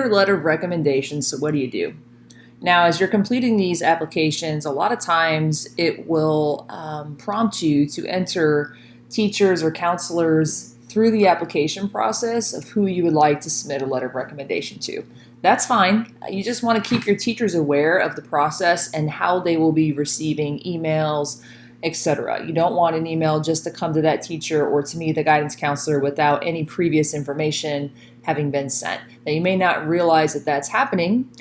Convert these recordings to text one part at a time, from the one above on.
your letter of recommendation, so what do? Now, as you're completing these applications, a lot of times it will prompt you to enter teachers or counselors through the application process of who you would like to submit a letter of recommendation to. That's fine. You just want to keep your teachers aware of the process and how they will be receiving emails, etc. You don't want an email just to come to that teacher or to me, the guidance counselor, without any previous information having been sent. Now, you may not realize that that's happening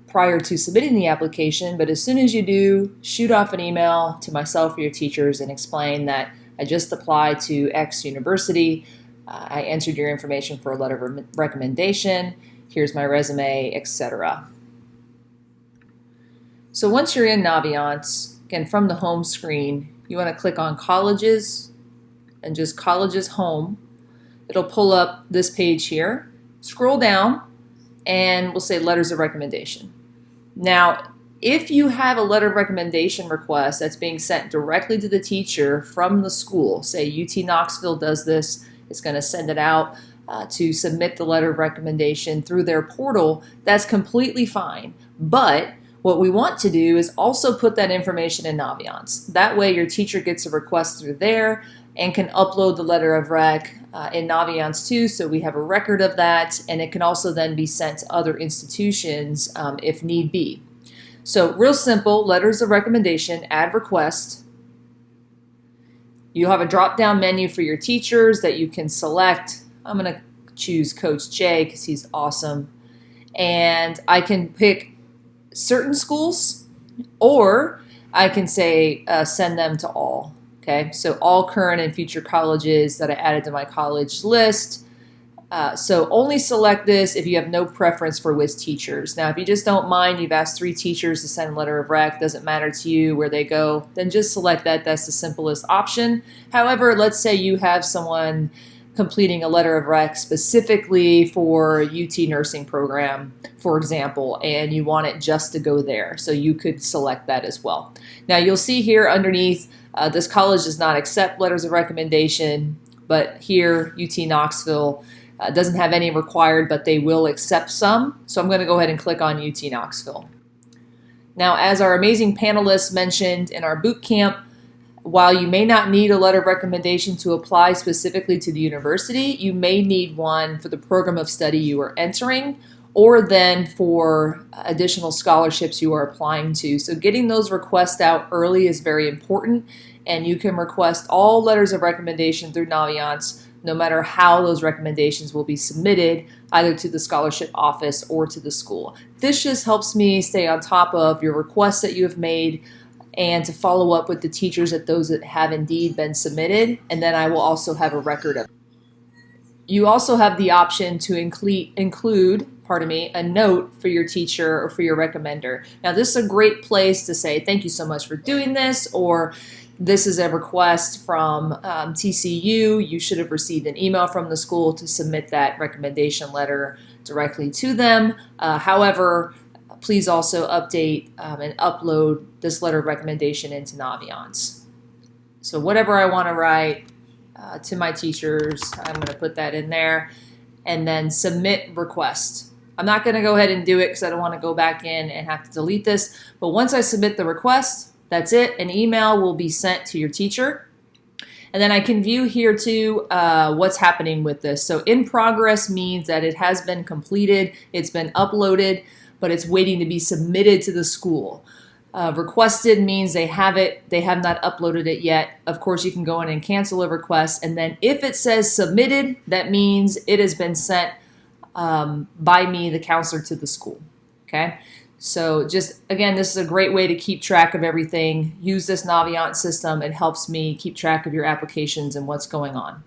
prior to submitting the application, but as soon as you do, shoot off an email to myself or your teachers and explain that I just applied to X university, I entered your information for a letter of recommendation, here's my resume, etc. So once you're in Naviance, again, from the home screen, you want to click on Colleges and just Colleges Home. It'll pull up this page here. Scroll down and we'll say Letters of Recommendation. Now, if you have a letter of recommendation request that's being sent directly to the teacher from the school, say UT Knoxville does this, it's going to send it out to submit the letter of recommendation through their portal, that's completely fine. But what we want to do is also put that information in Naviance. That way your teacher gets a request through there and can upload the letter of rec in Naviance too, so we have a record of that, and it can also then be sent to other institutions if need be. So real simple, letters of recommendation, add request. You have a drop-down menu for your teachers that you can select. I'm going to choose Coach Jay because he's awesome. And I can pick certain schools, or I can say send them to all. Okay, so all current and future colleges that I added to my college list. So only select this if you have no preference for which teachers. Now, if you just don't mind, you've asked 3 teachers to send a letter of rec, doesn't matter to you where they go, then just select that. That's the simplest option. However, let's say you have someone completing a letter of rec specifically for UT nursing program, for example, and you want it just to go there. So you could select that as well. Now, you'll see here underneath, this college does not accept letters of recommendation, but here, UT Knoxville doesn't have any required, but they will accept some. So I'm going to go ahead and click on UT Knoxville. Now, as our amazing panelists mentioned in our boot camp, while you may not need a letter of recommendation to apply specifically to the university, you may need one for the program of study you are entering, or then for additional scholarships you are applying to. So getting those requests out early is very important, and you can request all letters of recommendation through Naviance, no matter how those recommendations will be submitted, either to the scholarship office or to the school. This just helps me stay on top of your requests that you have made and to follow up with the teachers at those that have indeed been submitted, and then I will also have a record of it. You also have the option to include a note for your teacher or for your recommender. Now, this is a great place to say, thank you so much for doing this, or this is a request from TCU. You should have received an email from the school to submit that recommendation letter directly to them. However, please also update and upload this letter of recommendation into Naviance. So whatever I want to write to my teachers, I'm going to put that in there, and then submit request. I'm not going to go ahead and do it because I don't want to go back in and have to delete this. But once I submit the request, that's it. An email will be sent to your teacher. And then I can view here too what's happening with this. So in progress means that it has been completed, it's been uploaded, but it's waiting to be submitted to the school. Requested means they have it, they have not uploaded it yet. Of course, you can go in and cancel a request. And then if it says submitted, that means it has been sent by me, the counselor, to the school. Okay. So just, again, this is a great way to keep track of everything. Use this Naviance system. It helps me keep track of your applications and what's going on.